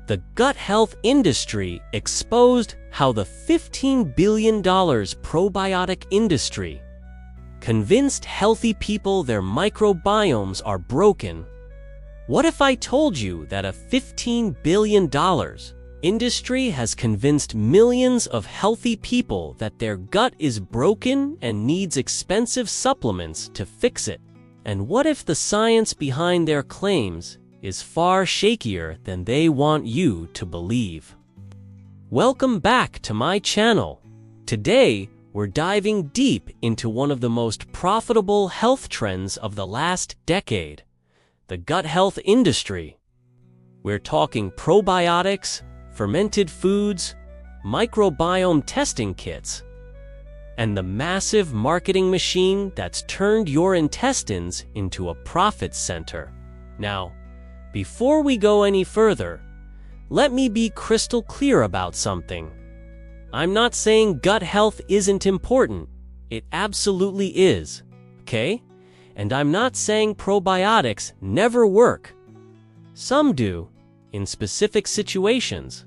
The gut health industry exposed how the $15 billion probiotic industry convinced healthy people their microbiomes are broken. What if I told you that a $15 billion industry has convinced millions of healthy people that their gut is broken and needs expensive supplements to fix it? And what if the science behind their claims is far shakier than they want you to believe? Welcome back to my channel. Today, we're diving deep into one of the most profitable health trends of the last decade, the gut health industry. We're talking probiotics, fermented foods, microbiome testing kits, and the massive marketing machine that's turned your intestines into a profit center. Now, before we go any further, let me be crystal clear about something. I'm not saying gut health isn't important. It absolutely is, okay? And I'm not saying probiotics never work. Some do, in specific situations.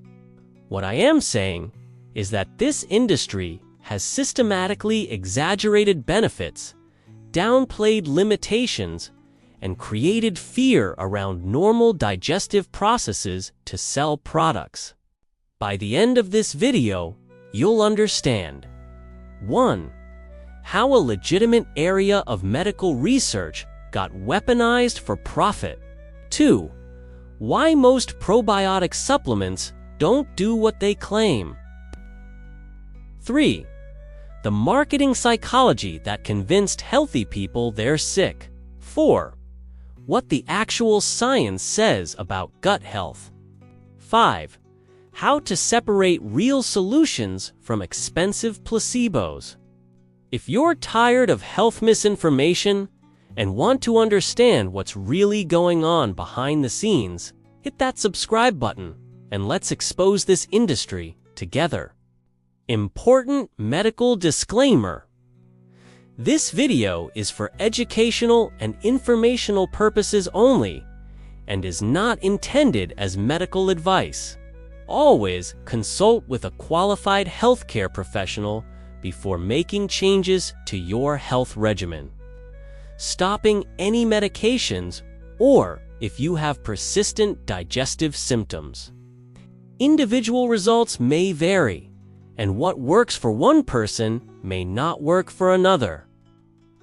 What I am saying is that this industry has systematically exaggerated benefits, downplayed limitations, and created fear around normal digestive processes to sell products. By the end of this video, you'll understand 1. How a legitimate area of medical research got weaponized for profit. 2. Why most probiotic supplements don't do what they claim. 3. The marketing psychology that convinced healthy people they're sick. 4. What the actual science says about gut health. 5. How to separate real solutions from expensive placebos. If you're tired of health misinformation and want to understand what's really going on behind the scenes, hit that subscribe button and let's expose this industry together. Important medical disclaimer. This video is for educational and informational purposes only and is not intended as medical advice. Always consult with a qualified healthcare professional before making changes to your health regimen. Stopping any medications or if you have persistent digestive symptoms. Individual results may vary, and what works for one person may not work for another.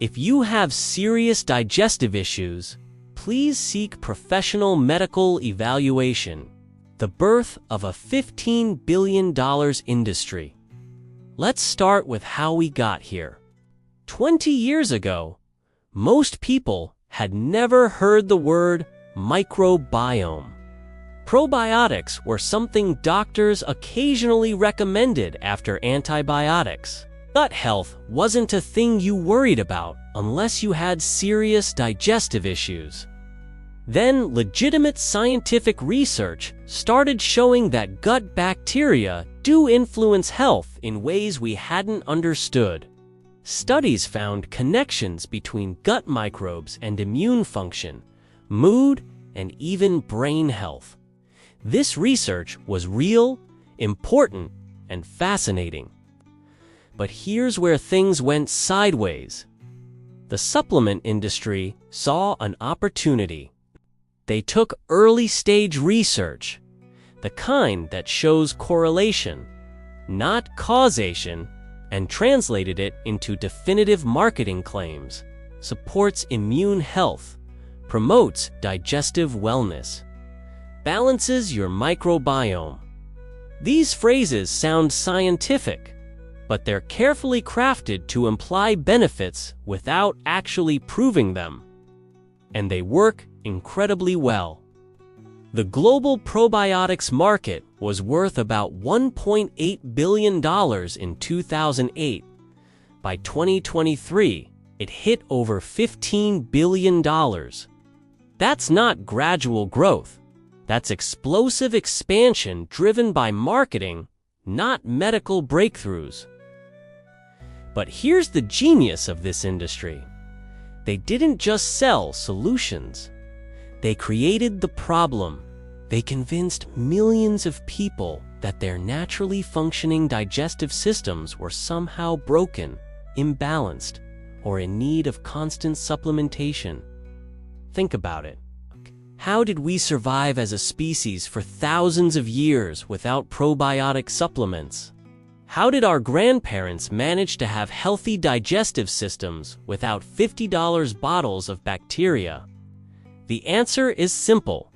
If you have serious digestive issues, please seek professional medical evaluation. The birth of a $15 billion industry. Let's start with how we got here. 20 years ago, most people had never heard the word microbiome. Probiotics were something doctors occasionally recommended after antibiotics. Gut health wasn't a thing you worried about unless you had serious digestive issues. Then legitimate scientific research started showing that gut bacteria do influence health in ways we hadn't understood. Studies found connections between gut microbes and immune function, mood, and even brain health. This research was real, important, and fascinating. But here's where things went sideways. The supplement industry saw an opportunity. They took early-stage research, the kind that shows correlation, not causation, and translated it into definitive marketing claims, supports immune health, promotes digestive wellness, balances your microbiome. These phrases sound scientific, but they're carefully crafted to imply benefits without actually proving them. And they work incredibly well. The global probiotics market was worth about $1.8 billion in 2008. By 2023, it hit over $15 billion. That's not gradual growth. That's explosive expansion driven by marketing, not medical breakthroughs. But here's the genius of this industry. They didn't just sell solutions. They created the problem. They convinced millions of people that their naturally functioning digestive systems were somehow broken, imbalanced, or in need of constant supplementation. Think about it. How did we survive as a species for thousands of years without probiotic supplements? How did our grandparents manage to have healthy digestive systems without $50 bottles of bacteria? The answer is simple.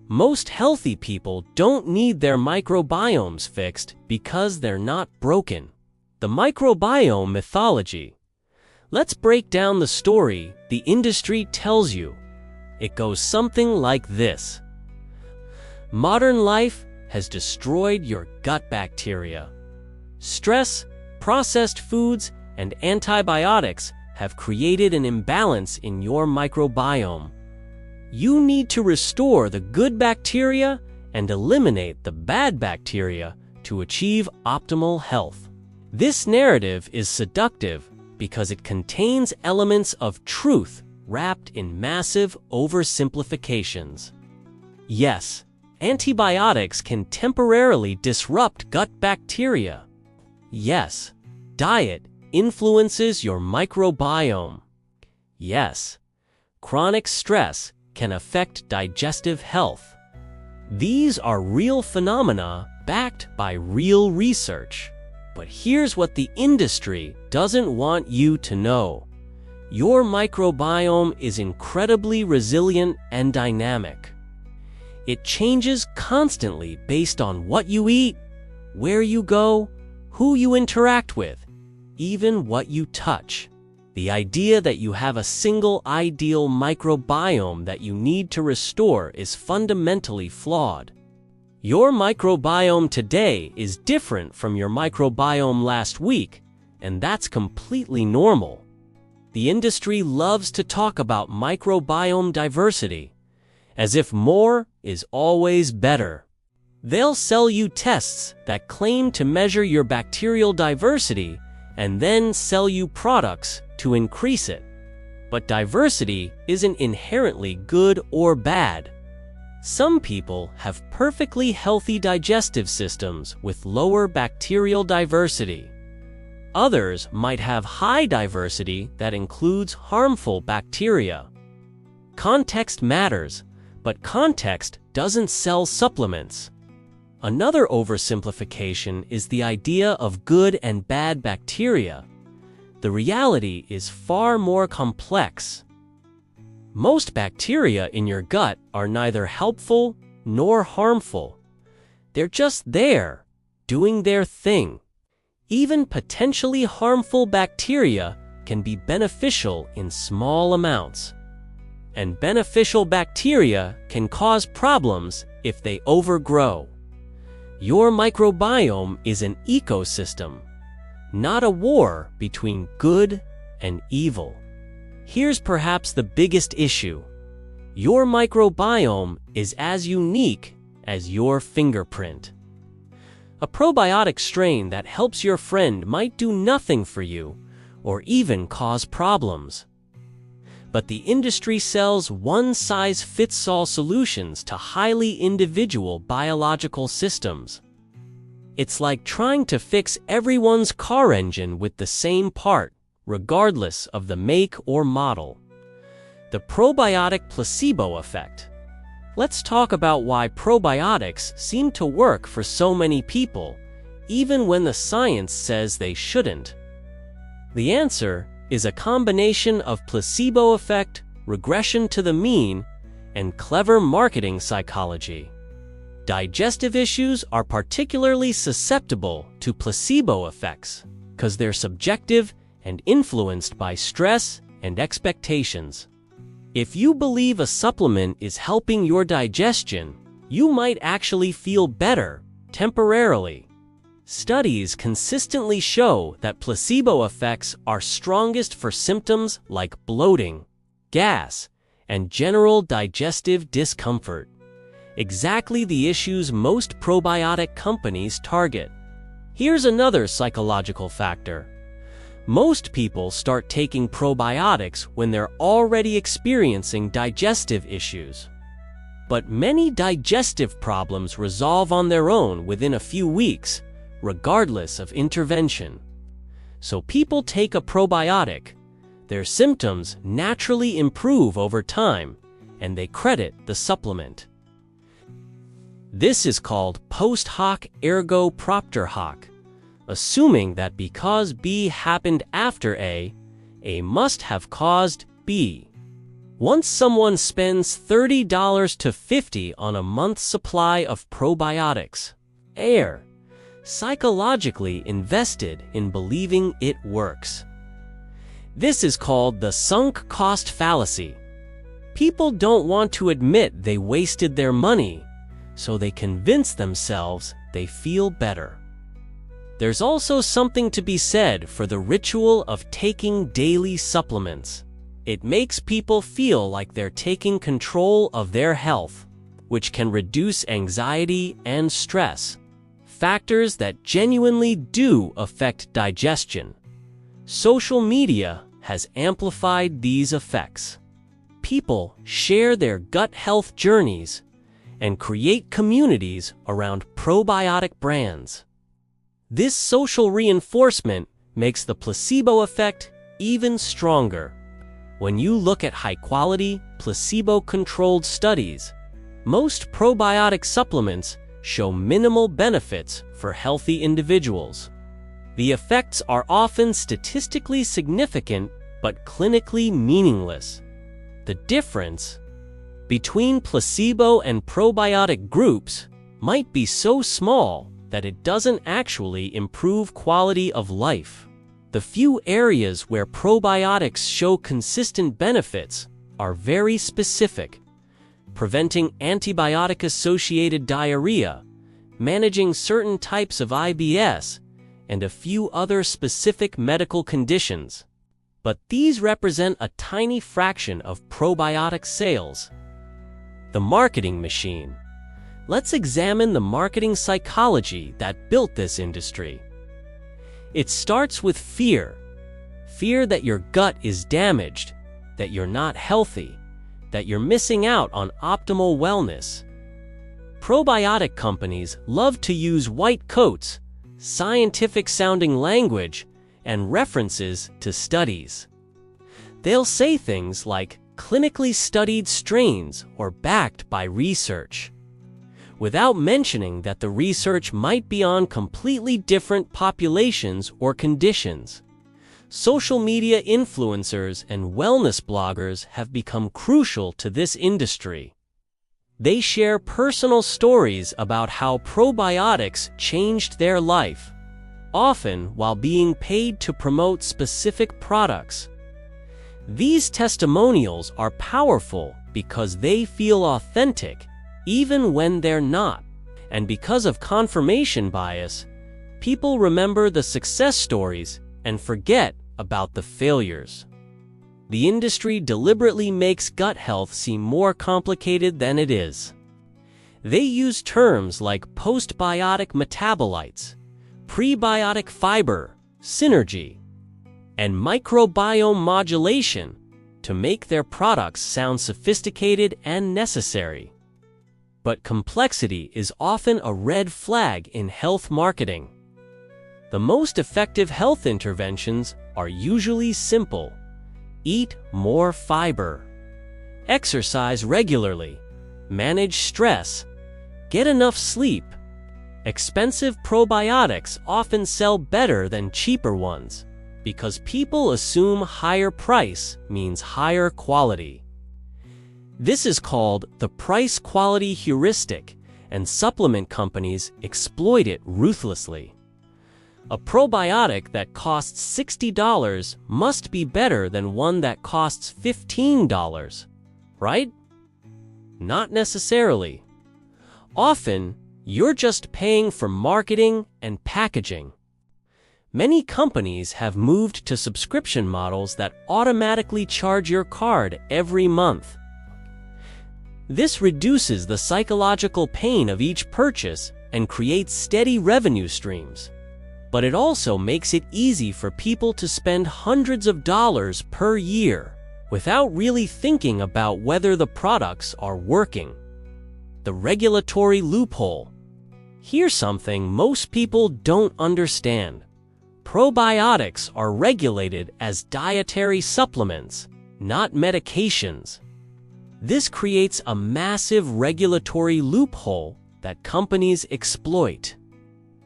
Most healthy people don't need their microbiomes fixed because they're not broken. The microbiome mythology. Let's break down the story the industry tells you. It goes something like this. Modern life has destroyed your gut bacteria. Stress, processed foods, and antibiotics have created an imbalance in your microbiome. You need to restore the good bacteria and eliminate the bad bacteria to achieve optimal health. This narrative is seductive because it contains elements of truth wrapped in massive oversimplifications. Yes, antibiotics can temporarily disrupt gut bacteria. Yes, diet influences your microbiome. Yes, chronic stress can affect digestive health. These are real phenomena backed by real research. But here's what the industry doesn't want you to know. Your microbiome is incredibly resilient and dynamic. It changes constantly based on what you eat, where you go, who you interact with, even what you touch. The idea that you have a single ideal microbiome that you need to restore is fundamentally flawed. Your microbiome today is different from your microbiome last week, and that's completely normal. The industry loves to talk about microbiome diversity, as if more is always better. They'll sell you tests that claim to measure your bacterial diversity and then sell you products to increase it. But diversity isn't inherently good or bad. Some people have perfectly healthy digestive systems with lower bacterial diversity. Others might have high diversity that includes harmful bacteria. Context matters, but context doesn't sell supplements. Another oversimplification is the idea of good and bad bacteria. The reality is far more complex. Most bacteria in your gut are neither helpful nor harmful. They're just there, doing their thing. Even potentially harmful bacteria can be beneficial in small amounts. And beneficial bacteria can cause problems if they overgrow. Your microbiome is an ecosystem, not a war between good and evil. Here's perhaps the biggest issue. Your microbiome is as unique as your fingerprint. A probiotic strain that helps your friend might do nothing for you or even cause problems. But the industry sells one-size-fits-all solutions to highly individual biological systems. It's like trying to fix everyone's car engine with the same part, regardless of the make or model. The probiotic placebo effect. Let's talk about why probiotics seem to work for so many people, even when the science says they shouldn't. The answer is a combination of placebo effect, regression to the mean, and clever marketing psychology. Digestive issues are particularly susceptible to placebo effects because they're subjective and influenced by stress and expectations. If you believe a supplement is helping your digestion, you might actually feel better temporarily. Studies consistently show that placebo effects are strongest for symptoms like bloating, gas, and general digestive discomfort. Exactly the issues most probiotic companies target. Here's another psychological factor. Most people start taking probiotics when they're already experiencing digestive issues. But many digestive problems resolve on their own within a few weeks, regardless of intervention. So people take a probiotic, their symptoms naturally improve over time, and they credit the supplement. This is called post hoc ergo propter hoc, assuming that because B happened after A must have caused B. Once someone spends $30 to $50 on a month's supply of probiotics, they're psychologically invested in believing it works. This is called the sunk cost fallacy. People don't want to admit they wasted their money, so they convince themselves they feel better. There's also something to be said for the ritual of taking daily supplements. It makes people feel like they're taking control of their health, which can reduce anxiety and stress, factors that genuinely do affect digestion. Social media has amplified these effects. People share their gut health journeys and create communities around probiotic brands. This social reinforcement makes the placebo effect even stronger. When you look at high-quality, placebo-controlled studies, most probiotic supplements show minimal benefits for healthy individuals. The effects are often statistically significant but clinically meaningless. The difference between placebo and probiotic groups might be so small that it doesn't actually improve quality of life. The few areas where probiotics show consistent benefits are very specific: preventing antibiotic-associated diarrhea, managing certain types of IBS, and a few other specific medical conditions. But these represent a tiny fraction of probiotic sales. The marketing machine. Let's examine the marketing psychology that built this industry. It starts with fear. Fear that your gut is damaged, that you're not healthy, that you're missing out on optimal wellness. Probiotic companies love to use white coats, scientific-sounding language, and references to studies. They'll say things like clinically studied strains or backed by research, without mentioning that the research might be on completely different populations or conditions. Social media influencers and wellness bloggers have become crucial to this industry. They share personal stories about how probiotics changed their life, often while being paid to promote specific products. These testimonials are powerful because they feel authentic even when they're not. And because of confirmation bias, people remember the success stories and forget about the failures. The industry deliberately makes gut health seem more complicated than it is. They use terms like postbiotic metabolites, prebiotic fiber, synergy, and microbiome modulation to make their products sound sophisticated and necessary. But complexity is often a red flag in health marketing. The most effective health interventions are usually simple: eat more fiber, exercise regularly, manage stress, get enough sleep. Expensive probiotics often sell better than cheaper ones because people assume higher price means higher quality. This is called the price-quality heuristic, and supplement companies exploit it ruthlessly. A probiotic that costs $60 must be better than one that costs $15, right? Not necessarily. Often, you're just paying for marketing and packaging. Many companies have moved to subscription models that automatically charge your card every month. This reduces the psychological pain of each purchase and creates steady revenue streams. But it also makes it easy for people to spend hundreds of dollars per year without really thinking about whether the products are working. The regulatory loophole. Here's something most people don't understand. Probiotics are regulated as dietary supplements, not medications. This creates a massive regulatory loophole that companies exploit.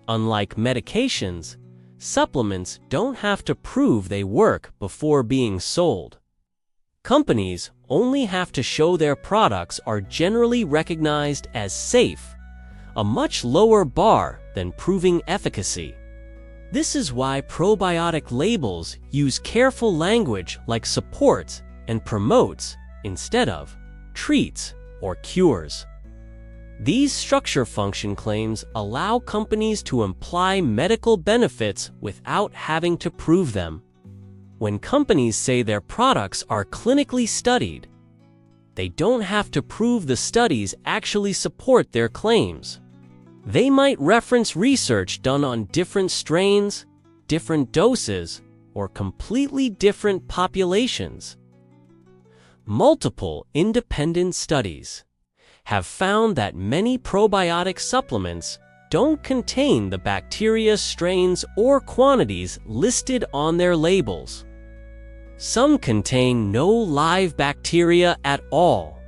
Unlike medications, supplements don't have to prove they work before being sold. Companies only have to show their products are generally recognized as safe, a much lower bar than proving efficacy. This is why probiotic labels use careful language like supports and promotes instead of treats or cures. These structure-function claims allow companies to imply medical benefits without having to prove them. When companies say their products are clinically studied, they don't have to prove the studies actually support their claims. They might reference research done on different strains, different doses, or completely different populations. Multiple independent studies have found that many probiotic supplements don't contain the bacteria strains or quantities listed on their labels. Some contain no live bacteria at all,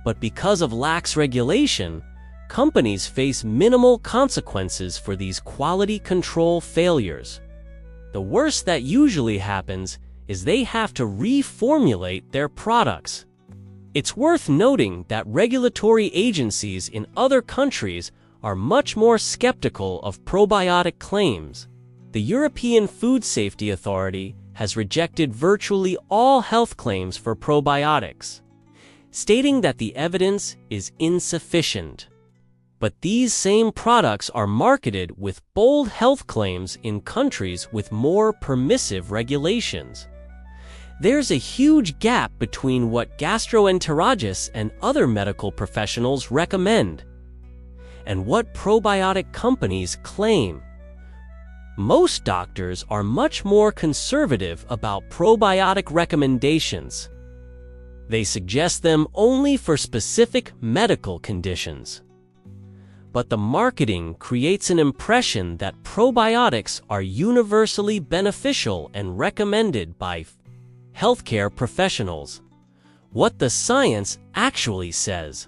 but because of lax regulation, companies face minimal consequences for these quality control failures. The worst that usually happens is they have to reformulate their products. It's worth noting that regulatory agencies in other countries are much more skeptical of probiotic claims. The European Food Safety Authority has rejected virtually all health claims for probiotics, stating that the evidence is insufficient. But these same products are marketed with bold health claims in countries with more permissive regulations. There's a huge gap between what gastroenterologists and other medical professionals recommend and what probiotic companies claim. Most doctors are much more conservative about probiotic recommendations. They suggest them only for specific medical conditions. But the marketing creates an impression that probiotics are universally beneficial and recommended by healthcare professionals. What the science actually says.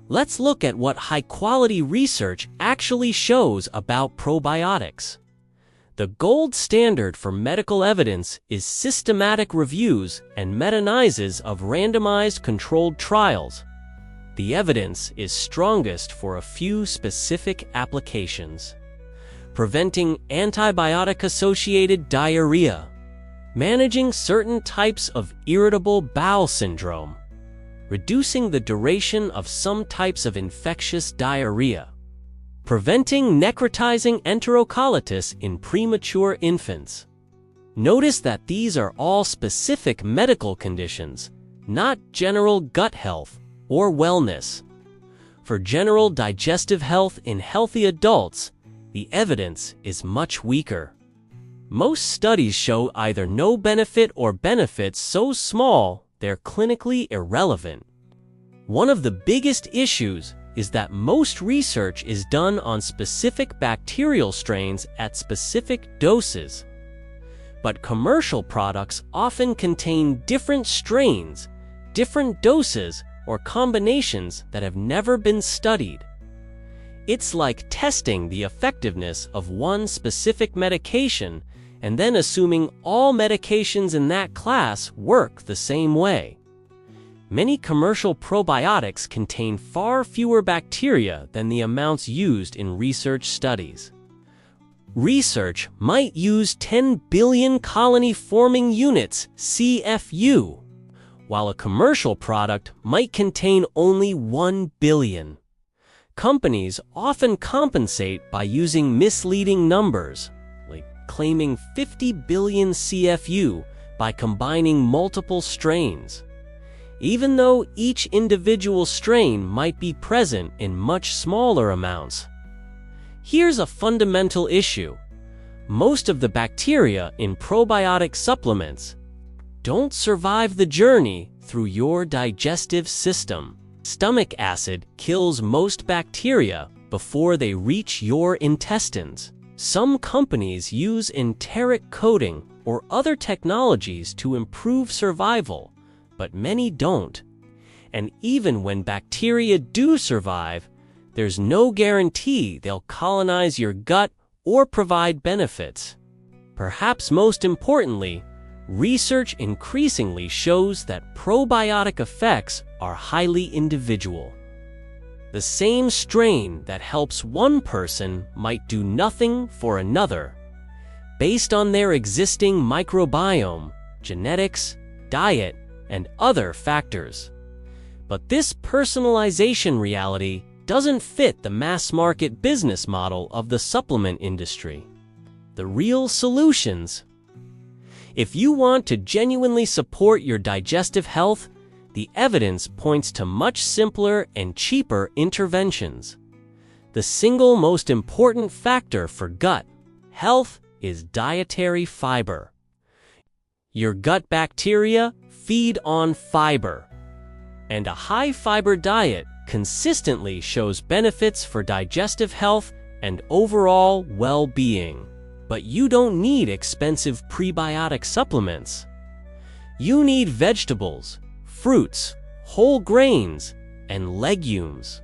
Let's look at what high-quality research actually shows about probiotics. The gold standard for medical evidence is systematic reviews and meta-analyses of randomized controlled trials. The evidence is strongest for a few specific applications: preventing antibiotic-associated diarrhea, managing certain types of irritable bowel syndrome, reducing the duration of some types of infectious diarrhea, preventing necrotizing enterocolitis in premature infants. Notice that these are all specific medical conditions, not general gut health or wellness. For general digestive health in healthy adults, the evidence is much weaker. Most studies show either no benefit or benefits so small they're clinically irrelevant. One of the biggest issues is that most research is done on specific bacterial strains at specific doses. But commercial products often contain different strains, different doses, or combinations that have never been studied. It's like testing the effectiveness of one specific medication and then assuming all medications in that class work the same way. Many commercial probiotics contain far fewer bacteria than the amounts used in research studies. Research might use 10 billion colony-forming units, CFU, while a commercial product might contain only 1 billion. Companies often compensate by using misleading numbers, like claiming 50 billion CFU by combining multiple strains, even though each individual strain might be present in much smaller amounts. Here's a fundamental issue. Most of the bacteria in probiotic supplements don't survive the journey through your digestive system. Stomach acid kills most bacteria before they reach your intestines. Some companies use enteric coating or other technologies to improve survival, but many don't. And even when bacteria do survive, there's no guarantee they'll colonize your gut or provide benefits. Perhaps most importantly, research increasingly shows that probiotic effects are highly individual. The same strain that helps one person might do nothing for another, based on their existing microbiome, genetics, diet, and other factors. But this personalization reality doesn't fit the mass-market business model of the supplement industry. The real solutions. If you want to genuinely support your digestive health, the evidence points to much simpler and cheaper interventions. The single most important factor for gut health is dietary fiber. Your gut bacteria feed on fiber, and a high-fiber diet consistently shows benefits for digestive health and overall well-being. But you don't need expensive prebiotic supplements. You need vegetables, fruits, whole grains, and legumes.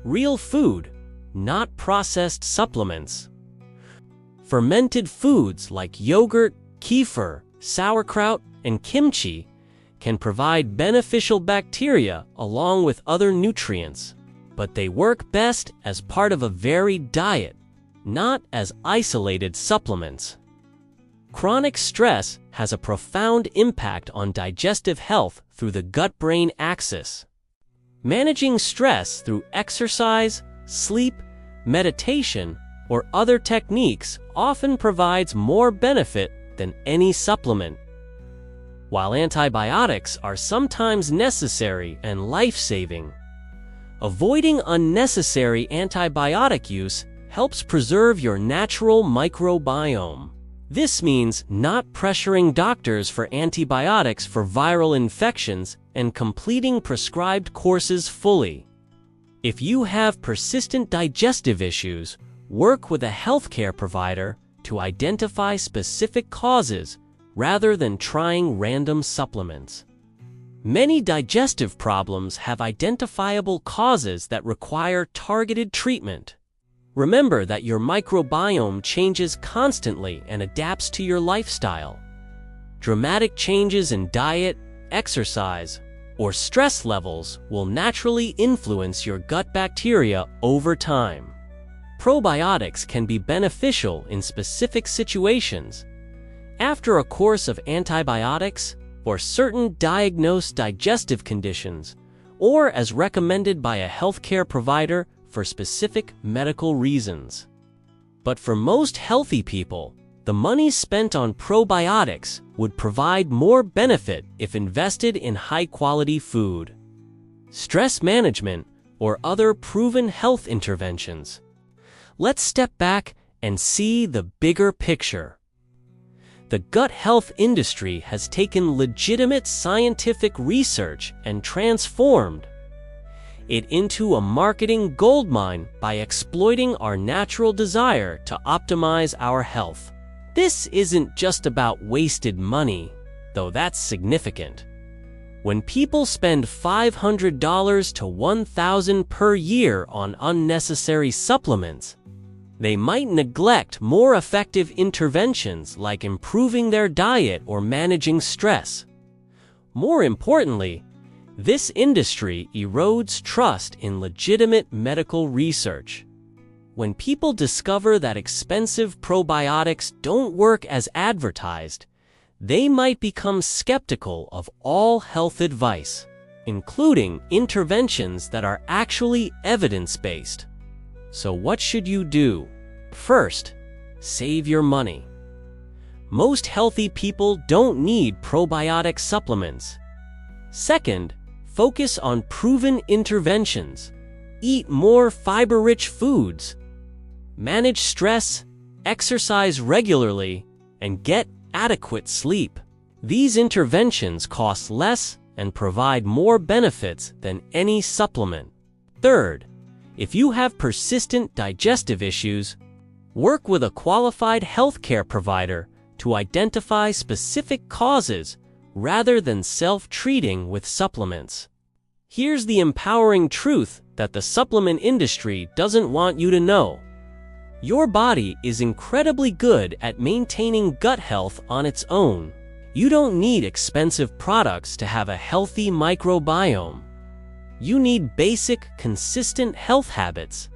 Real food, not processed supplements. Fermented foods like yogurt, kefir, sauerkraut, and kimchi can provide beneficial bacteria along with other nutrients, but they work best as part of a varied diet, not as isolated supplements. Chronic stress has a profound impact on digestive health through the gut-brain axis. Managing stress through exercise, sleep, meditation, or other techniques often provides more benefit than any supplement. While antibiotics are sometimes necessary and life-saving, avoiding unnecessary antibiotic use helps preserve your natural microbiome. This means not pressuring doctors for antibiotics for viral infections and completing prescribed courses fully. If you have persistent digestive issues, work with a healthcare provider to identify specific causes rather than trying random supplements. Many digestive problems have identifiable causes that require targeted treatment. Remember that your microbiome changes constantly and adapts to your lifestyle. Dramatic changes in diet, exercise, or stress levels will naturally influence your gut bacteria over time. Probiotics can be beneficial in specific situations. After a course of antibiotics, or certain diagnosed digestive conditions, or as recommended by a healthcare provider for specific medical reasons. But for most healthy people, the money spent on probiotics would provide more benefit if invested in high-quality food, stress management, or other proven health interventions. Let's step back and see the bigger picture. The gut health industry has taken legitimate scientific research and transformed it into a marketing goldmine by exploiting our natural desire to optimize our health. This isn't just about wasted money, though that's significant. When people spend $500 to $1,000 per year on unnecessary supplements, they might neglect more effective interventions like improving their diet or managing stress. More importantly, this industry erodes trust in legitimate medical research. When people discover that expensive probiotics don't work as advertised, they might become skeptical of all health advice, including interventions that are actually evidence-based. So what should you do? First, save your money. Most healthy people don't need probiotic supplements. Second, focus on proven interventions. Eat more fiber-rich foods. Manage stress, exercise regularly, and get adequate sleep. These interventions cost less and provide more benefits than any supplement. Third, if you have persistent digestive issues, work with a qualified healthcare provider to identify specific causes rather than self-treating with supplements. Here's the empowering truth that the supplement industry doesn't want you to know. Your body is incredibly good at maintaining gut health on its own. You don't need expensive products to have a healthy microbiome. You need basic, consistent health habits.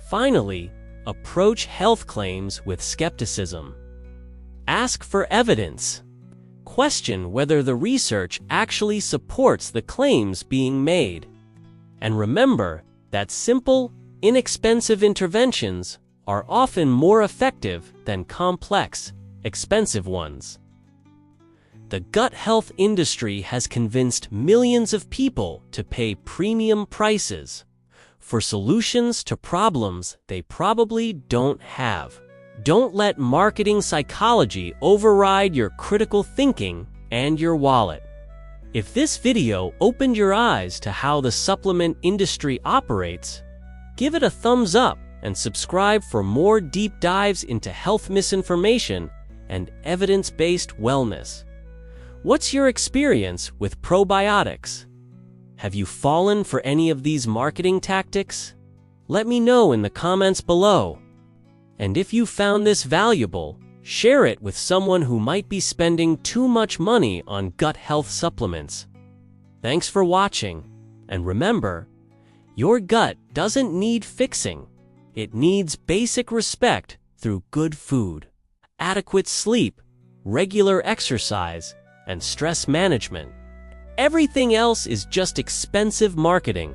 Finally, approach health claims with skepticism. Ask for evidence. Question whether the research actually supports the claims being made. And remember that simple, inexpensive interventions are often more effective than complex, expensive ones. The gut health industry has convinced millions of people to pay premium prices for solutions to problems they probably don't have. Don't let marketing psychology override your critical thinking and your wallet. If this video opened your eyes to how the supplement industry operates, give it a thumbs up and subscribe for more deep dives into health misinformation and evidence-based wellness. What's your experience with probiotics? Have you fallen for any of these marketing tactics? Let me know in the comments below. And if you found this valuable, share it with someone who might be spending too much money on gut health supplements. Thanks for watching, and remember, your gut doesn't need fixing. It needs basic respect through good food, adequate sleep, regular exercise, and stress management. Everything else is just expensive marketing.